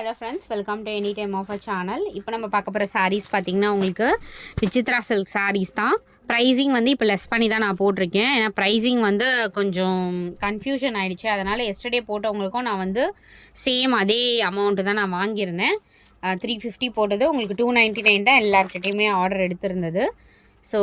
Hello friends, welcome to any time of a channel. இப்போ நம்ம பார்க்க போகிற சாரீஸ் பார்த்திங்கன்னா உங்களுக்கு விசித்ரா சில்க் சாரீஸ் தான். ப்ரைஸிங் வந்து இப்போ லெஸ் பண்ணி தான் நான் போட்டிருக்கேன். ஏன்னா ப்ரைஸிங் வந்து கொஞ்சம் கன்ஃபியூஷன் ஆகிடுச்சு. அதனால் எஸ்டர்டே போட்டவங்களுக்கும் நான் வந்து சேம் அதே அமௌண்ட்டு தான் நான் வாங்கியிருந்தேன். 350 போட்டது உங்களுக்கு 299 தான் எல்லாருக்கிட்டையுமே ஆர்டர் எடுத்திருந்தது. ஸோ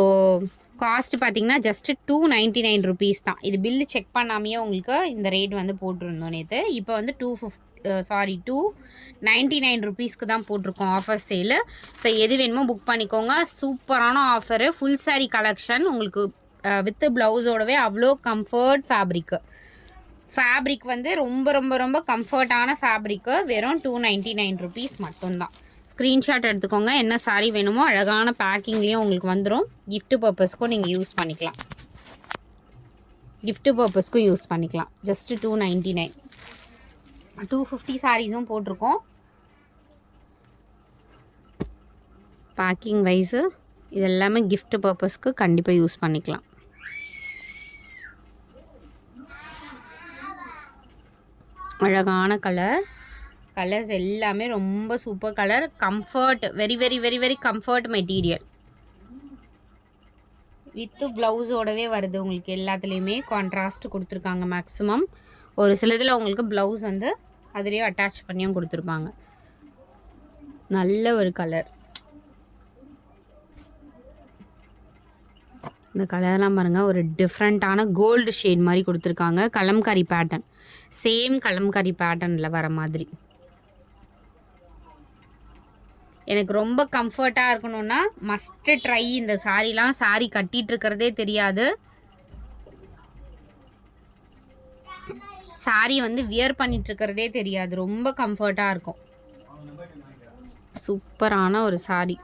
காஸ்ட் பார்த்திங்கன்னா ஜஸ்ட்டு 299 ருபீஸ் தான். இது பில்லு செக் பண்ணாமையே உங்களுக்கு இந்த ரேட் வந்து போட்டிருந்தோம் நேற்று. இப்போ வந்து 299 ருபீஸ்க்கு தான் போட்டிருக்கோம் ஆஃபர் சேலு. ஸோ எது வேணுமோ புக் பண்ணிக்கோங்க. சூப்பரான ஆஃபரு, ஃபுல் சாரீ கலெக்ஷன் உங்களுக்கு வித்து ப்ளவுஸோடவே அவ்வளோ கம்ஃபர்ட் ஃபேப்ரிக் வந்து ரொம்ப ரொம்ப ரொம்ப கம்ஃபர்ட்டான ஃபேப்ரிக்கு. வெறும் 299 ருபீஸ் மட்டும்தான். ஸ்க்ரீன்ஷாட் எடுத்துக்கோங்க. என்ன சாரீ வேணுமோ அழகான பேக்கிங்லேயும் உங்களுக்கு வந்துடும். கிஃப்ட் பர்பஸ்க்கும் நீங்கள் யூஸ் பண்ணிக்கலாம். ஜஸ்ட்டு 299. 250 சாரீஸும் போட்டிருக்கோம். பேக்கிங் வைஸு இது எல்லாமே கிஃப்ட் பர்பஸ்க்கு கண்டிப்பாக யூஸ் பண்ணிக்கலாம். அழகான கலர்ஸ் எல்லாமே ரொம்ப super colour. Comfort, very very very very comfort material. With ப்ளவுஸோடவே வருது உங்களுக்கு. எல்லாத்துலேயுமே கான்ட்ராஸ்ட் கொடுத்துருக்காங்க. மேக்ஸிமம் ஒரு சிலதில் உங்களுக்கு ப்ளவுஸ் வந்து அதுலேயே அட்டாச் பண்ணியும் கொடுத்துருப்பாங்க. நல்ல ஒரு கலர். இந்த கலர்லாம் பாருங்கள், ஒரு டிஃப்ரெண்ட்டான கோல்டு ஷேட் மாதிரி கொடுத்துருக்காங்க. கலம்காரி பேட்டர்ன், சேம் கலம்காரி பேட்டர்னில் வர மாதிரி. எனக்கு ரொம்ப கம்ஃபர்ட்டாக இருக்கணும்னா மஸ்ட்டு ட்ரை இந்த சாரீலாம். சாரீ கட்டிகிட்டு இருக்கிறதே தெரியாது. சாரீ வந்து வியர் பண்ணிகிட்ருக்கிறதே தெரியாது. ரொம்ப கம்ஃபர்ட்டாக இருக்கும். சூப்பரான ஒரு சாரீ.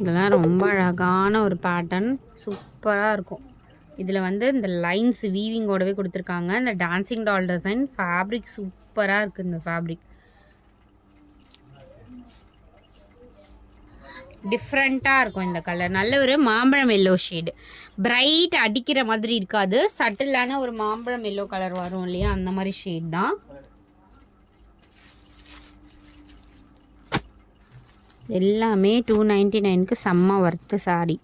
இதெல்லாம் ரொம்ப அழகான ஒரு பேட்டர்ன், சூப்பராக இருக்கும். இதில் வந்து இந்த லைன்ஸ் வீவிங்கோடவே கொடுத்துருக்காங்க. இந்த டான்சிங் டால் டிசைன். ஃபேப்ரிக் சூப்பராக இருக்குது. இந்த ஃபேப்ரிக் டிஃப்ரெண்ட்டாக இருக்கும். இந்த கலர் நல்ல ஒரு மாம்பழம் எல்லோ ஷேடு. பிரைட் அடிக்கிற மாதிரி இருக்காது. சட்டிலான ஒரு மாம்பழம் எல்லோ கலர் வரும் இல்லையா, அந்த மாதிரி ஷேட் தான். எல்லாமே 299க்கு செம்ம ஒர்த்து சாரி.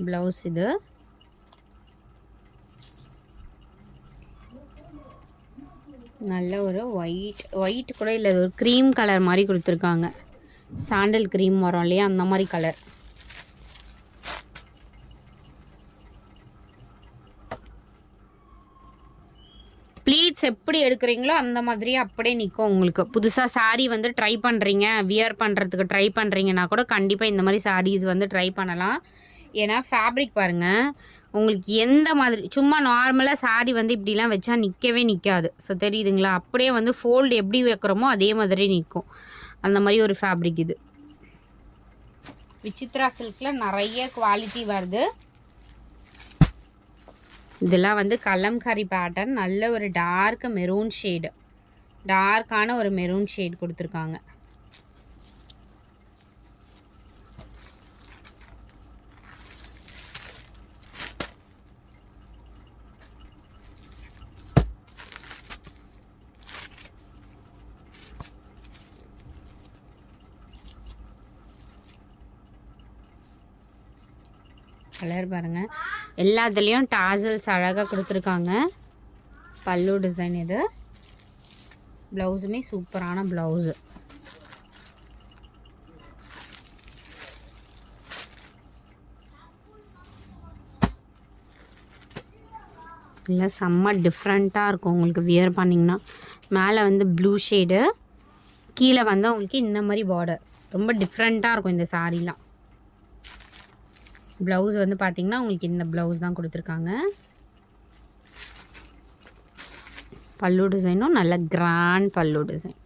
ப்ளவுஸ் இது. நல்ல ஒரு ஒயிட் கூட இல்லை, ஒரு க்ரீம் கலர் மாதிரி கொடுத்துருக்காங்க. சாண்டல் க்ரீம் வரும் இல்லையா, அந்த மாதிரி கலர். ப்ளீட்ஸ் எப்படி எடுக்கிறீங்களோ அந்த மாதிரியே அப்படியே நிற்கும் உங்களுக்கு. புதுசாக சாரீ வந்து ட்ரை பண்ணுறீங்க, வியர் பண்ணுறதுக்கு ட்ரை பண்ணுறீங்கன்னா கூட கண்டிப்பாக இந்த மாதிரி சாரீஸ் வந்து ட்ரை பண்ணலாம். ஏன்னா ஃபேப்ரிக் பாருங்கள் உங்களுக்கு எந்த மாதிரி. சும்மா நார்மலாக சாரீ வந்து இப்படிலாம் வச்சா நிற்கவே நிற்காது. ஸோ தெரியுதுங்களா, அப்படியே வந்து ஃபோல்டு எப்படி வைக்கிறோமோ அதே மாதிரி நிற்கும். அந்த மாதிரி ஒரு ஃபேப்ரிக் இது. விசித்ரா சில்கில் நிறைய குவாலிட்டி வருது. இதெல்லாம் வந்து கலம்காரி பேட்டர்ன். நல்ல ஒரு டார்க் மெரூன் ஷேடு, டார்க்கான ஒரு மெரூன் ஷேட் கொடுத்துருக்காங்க. கலர் பாருங்கள். எல்லாத்துலேயும் டாசல்ஸ் அழகாக கொடுத்துருக்காங்க. பல்லு டிசைன் இது. ப்ளவுஸுமே சூப்பரான ப்ளவுஸு. இல்லை செம்ம டிஃப்ரெண்ட்டாக இருக்கும் உங்களுக்கு வியர் பண்ணிங்கன்னா. மேலே வந்து ப்ளூ ஷேடு, கீழே வந்து உங்களுக்கு இந்த மாதிரி பார்டர். ரொம்ப டிஃப்ரெண்ட்டாக இருக்கும் இந்த சாரீலாம். ப்ளவுஸ் வந்து பார்த்திங்கன்னா உங்களுக்கு இந்த ப்ளவுஸ் தான் கொடுத்துருக்காங்க. பல்லு டிசைனும் நல்ல கிராண்ட் பல்லு டிசைன்.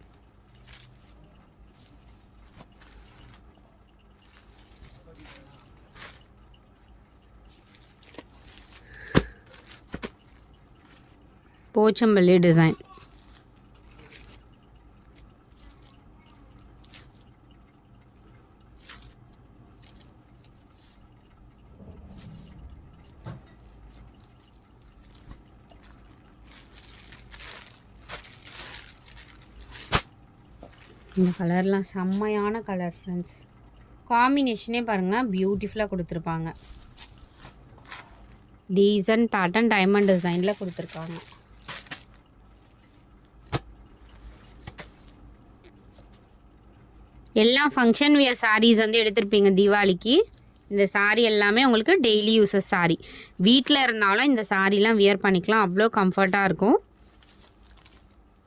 போச்சம்பள்ளி டிசைன். இந்த கலர்லாம் செம்மையான கலர் ஃப்ரெண்ட்ஸ். காம்பினேஷனே பாருங்கள் பியூட்டிஃபுல்லாக கொடுத்துருப்பாங்க. டீசன்ட் பேட்டர்ன் டைமண்ட் டிசைனில் கொடுத்துருக்காங்க. எல்லாம் ஃபங்க்ஷன் வியர் சாரீஸ் வந்து எடுத்திருப்பீங்க தீபாவளிக்கு. இந்த சாரீ எல்லாமே உங்களுக்கு டெய்லி யூஸஸ் சாரீ. வீட்டில் இருந்தாலும் இந்த சாரீலாம் வியர் பண்ணிக்கலாம், அவ்வளோ கம்ஃபர்ட்டாக இருக்கும்.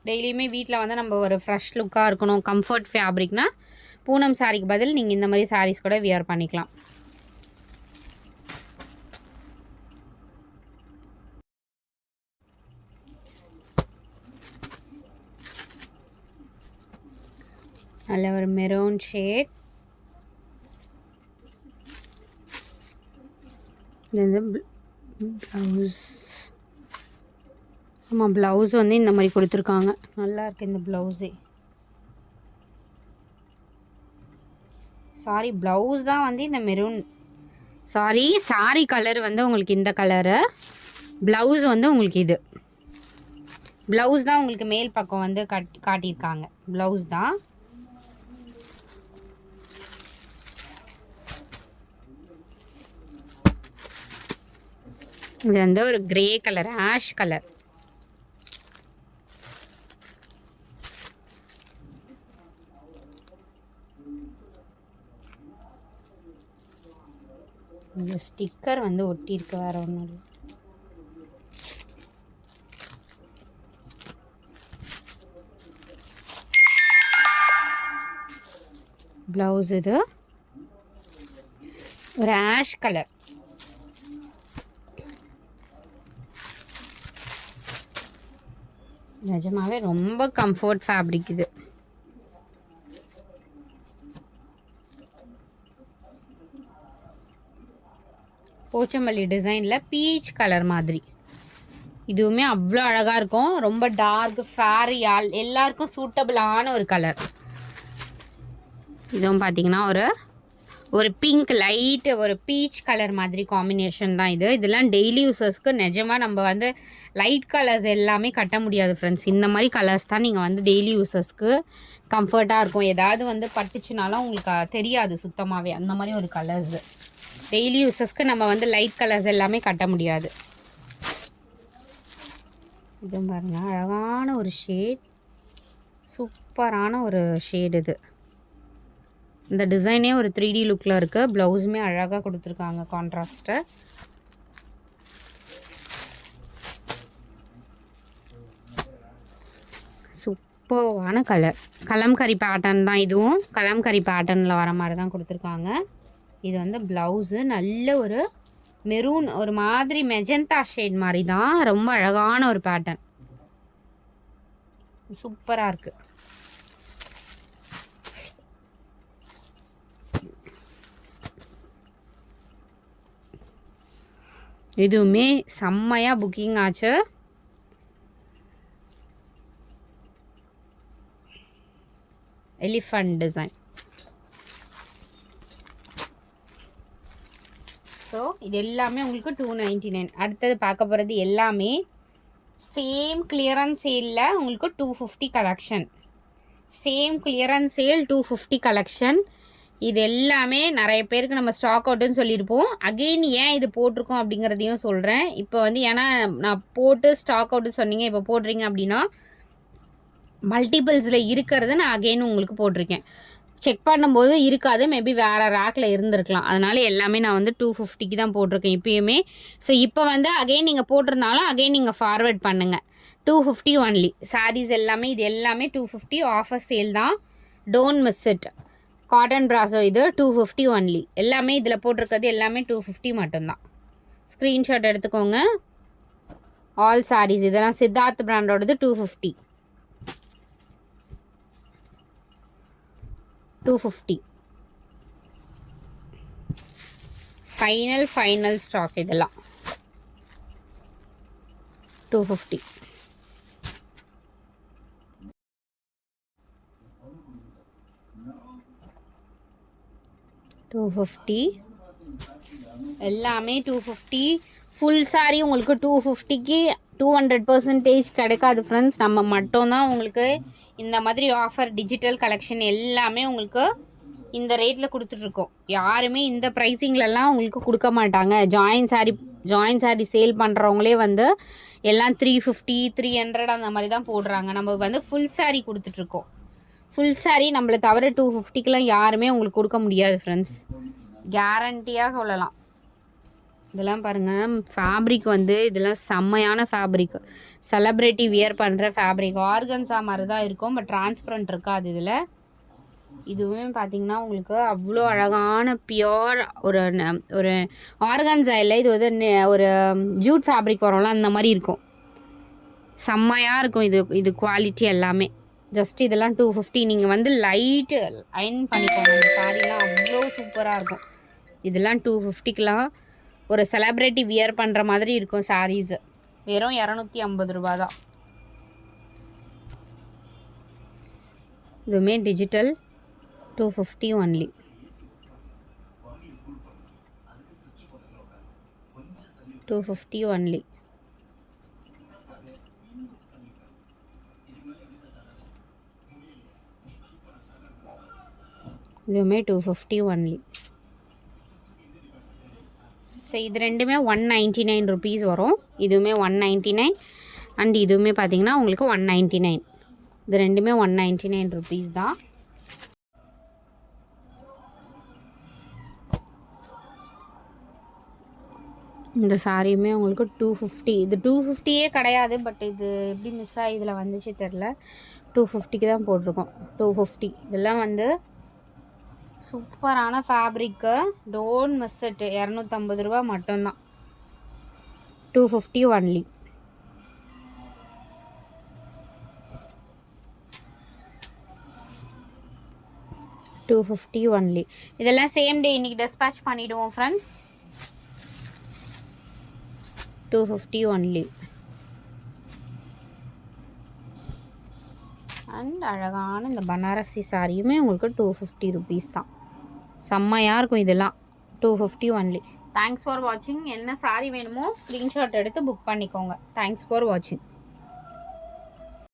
டெய்லியுமே வீட்டில் வந்து நம்ம ஒரு ஃப்ரெஷ் லுக்காக இருக்கணும், கம்ஃபர்ட் ஃபேப்ரிக்னால் பூனம் சாரீக்கு பதில் நீங்கள் இந்த மாதிரி சாரீஸ் கூட வியர் பண்ணிக்கலாம். அதில் ஒரு மெரூன் ஷேட். இது வந்து ப்ளவுஸ். ஆமாம், ப்ளவுஸ் வந்து இந்த மாதிரி கொடுத்துருக்காங்க. நல்லா இருக்குது இந்த ப்ளவுஸே. சாரி, ப்ளவுஸ் தான் வந்து இந்த மெரூன். சாரி கலர் வந்து உங்களுக்கு இந்த கலரு. ப்ளவுஸ் வந்து உங்களுக்கு இது. ப்ளவுஸ் தான் உங்களுக்கு மேல் பக்கம் வந்து காட்டியிருக்காங்க. ப்ளவுஸ் தான். இது வந்து ஒரு கிரே கலர், ஆஷ் கலர். இந்த ஸ்டிக்கர் வந்து ஒட்டியிருக்கு, வேறு ஒன்றும் இல்லை. ப்ளவுஸ் இது ஒரு ஆஷ் கலர். நிஜமாவே ரொம்ப கம்ஃபர்ட் ஃபேப்ரிக் இது. போச்சம்பள்ளி டிசைனில் பீச் கலர் மாதிரி. இதுவுமே அவ்வளோ அழகாக இருக்கும். ரொம்ப டார்க் ஃபேரி எல்லாருக்கும் சூட்டபிளான ஒரு கலர். இதுவும் பார்த்தீங்கன்னா ஒரு பிங்க் லைட்டு ஒரு பீச் கலர் மாதிரி காம்பினேஷன் தான் இது. இதெல்லாம் டெய்லி யூஸர்ஸ்க்கு நிஜமாக நம்ம வந்து லைட் கலர்ஸ் எல்லாமே கட்ட முடியாது ஃப்ரெண்ட்ஸ். இந்த மாதிரி கலர்ஸ் தான் நீங்கள் வந்து டெய்லி யூஸர்ஸ்க்கு கம்ஃபர்ட்டாக இருக்கும். ஏதாவது வந்து பட்டுச்சுனாலும் உங்களுக்கு தெரியாது சுத்தமாகவே. அந்த மாதிரி ஒரு கலர்ஸு டெய்லி யூஸஸ்க்கு நம்ம வந்து லைட் கலர்ஸ் எல்லாமே கட்ட முடியாது. இதுவும் பாருங்கள், அழகான ஒரு ஷேட், சூப்பரான ஒரு ஷேட் இது. இந்த டிசைனே ஒரு 3D லுக்கில் இருக்குது. ப்ளவுஸுமே அழகாக கொடுத்துருக்காங்க கான்ட்ராஸ்ட்டை. சூப்பரான கலர். கலம்கரி பேட்டர்ன் தான் இதுவும். கலம்கரி பேட்டர்னில் வர மாதிரி தான் கொடுத்துருக்காங்க. இது வந்து ப்ளவுஸு நல்ல ஒரு மெரூன், ஒரு மாதிரி மெஜந்தா ஷேட் மாதிரி தான். ரொம்ப அழகான ஒரு பேட்டர்ன், சூப்பராக இருக்குது. இதுவுமே செம்மையாக புக்கிங் ஆச்சு. Elephant design. ஸோ இது எல்லாமே உங்களுக்கு 299. அடுத்தது பார்க்க போகிறது எல்லாமே சேம் கிளியரன்ஸ் சேலில் உங்களுக்கு 250 collection. Same clearance sale 250 collection. இது எல்லாமே நிறைய பேருக்கு நம்ம ஸ்டாக் அவுட்டுன்னு சொல்லியிருப்போம். அகெயின் ஏன் இது போட்டிருக்கோம் அப்படிங்கிறதையும் சொல்கிறேன். இப்போ வந்து ஏன்னா நான் போட்டு ஸ்டாக் அவுட்டு சொன்னீங்க, இப்போ போடுறீங்க அப்படின்னா மல்டிபிள்ஸில் இருக்கிறது நான் அகெயின் உங்களுக்கு போட்டிருக்கேன். செக் பண்ணும்போது இருக்காது, மேபி வேறு ரேக்கில் இருந்திருக்கலாம். அதனால் எல்லாமே நான் வந்து 250க்கு தான் போட்டிருக்கேன் இப்போயுமே. ஸோ இப்போ வந்து அகெயின் நீங்கள் போட்டிருந்தாலும் அகெயின் நீங்கள் ஃபார்வேர்ட் பண்ணுங்கள். 250 ஒன்லி. சாரீஸ் எல்லாமே இது எல்லாமே 250 ஆஃபர் சேல் தான். Don't miss it. காட்டன் ப்ராஸோ இது 250 ஒன்லி. எல்லாமே இதில் போட்டிருக்கிறது எல்லாமே 250 மட்டும்தான். ஸ்க்ரீன்ஷாட் எடுத்துக்கோங்க. ஆல் சாரீஸ் இதெல்லாம் சித்தார்த் பிராண்டோடது 250. 250 final stock. இதெல்லாம் 250. எல்லாமே 250. ஃபுல் சாரி உங்களுக்கு 250க்கு 200% கிடைக்காது ஃப்ரெண்ட்ஸ். நம்ம மட்டும்தான் உங்களுக்கு இந்த மாதிரி ஆஃபர் டிஜிட்டல் கலெக்ஷன் எல்லாமே உங்களுக்கு இந்த ரேட்டில் கொடுத்துட்ருக்கோம். யாருமே இந்த ப்ரைஸிங்லலாம் உங்களுக்கு கொடுக்க மாட்டாங்க. ஜாயின் சாரீ சேல் பண்ணுறவங்களே வந்து எல்லாம் 350 300 அந்த மாதிரி தான் போடுறாங்க. நம்ம வந்து ஃபுல் சாரீ கொடுத்துட்ருக்கோம். ஃபுல் சாரீ நம்மளை தவிர 250க்கெலாம் யாருமே உங்களுக்கு கொடுக்க முடியாது ஃப்ரெண்ட்ஸ், கேரண்டியாக சொல்லலாம். இதெல்லாம் பாருங்கள், ஃபேப்ரிக் வந்து இதெல்லாம் செம்மையான ஃபேப்ரிக், செலப்ரிட்டி வியர் பண்ணுற ஃபேப்ரிக். ஆர்கன்ஸா மாதிரி தான் இருக்கும், பட் டிரான்ஸ்பரண்ட் இருக்காது இதில். இதுவுமே பார்த்தீங்கன்னா உங்களுக்கு அவ்வளோ அழகான பியோர் ஒரு ஆர்கன்ஸா இல்லை, இது வந்து ஒரு ஜூட் ஃபேப்ரிக் வரும்ல அந்த மாதிரி இருக்கும். செம்மையாக இருக்கும் இது குவாலிட்டி எல்லாமே. ஜஸ்ட் இதெல்லாம் 250. நீங்கள் வந்து லைட்டு அயன் பண்ணிக்கோங்க. இந்த சாரீலாம் அவ்வளோ சூப்பராக இருக்கும். இதெல்லாம் 250க்கெலாம் ஒரு செலப்ரிட்டி வியர் பண்ணுற மாதிரி இருக்கும் சாரீஸு. வெறும் 250 ரூபா தான். இதுவுமே டிஜிட்டல் 250 ஒன்லி. $250 ஒன்லி. இதுவுமே 250 ஒன்லி. ஸோ இது ரெண்டுமே 199 ருபீஸ் வரும். இதுவுமே 199 அண்ட் இதுவுமே பார்த்தீங்கன்னா உங்களுக்கு 199. இது ரெண்டுமே 199 ருபீஸ் தான். இந்த சாரியுமே உங்களுக்கு 250. இது 250யே கிடையாது, பட் இது எப்படி மிஸ் ஆகி இதில் வந்துச்சு தெரில. 250க்கு தான் போட்டிருக்கோம். 250. இதெல்லாம் வந்து சூப்பரான ஃபேப்ரிக்கு, டோன்ட் மிஸ் இட். 250 ரூபா மட்டும்தான். 250 ஒன்லி. $250 ஒன்லி. இதெல்லாம் சேம் டே இன்றைக்கி டிஸ்பேச் பண்ணிவிடுவோம் ஃப்ரெண்ட்ஸ். 250 ஒன்லி. அண்ட் அழகான இந்த பனாரசி சாரியுமே உங்களுக்கு 250 ருபீஸ் தான். செம்மையாக இருக்கும் இதெல்லாம். 250 ஒன்லி. தேங்க்ஸ் ஃபார் வாட்சிங். என்ன சாரி வேணுமோ ஸ்க்ரீன்ஷாட் எடுத்து புக் பண்ணிக்கோங்க. தேங்க்ஸ் ஃபார் வாட்சிங்.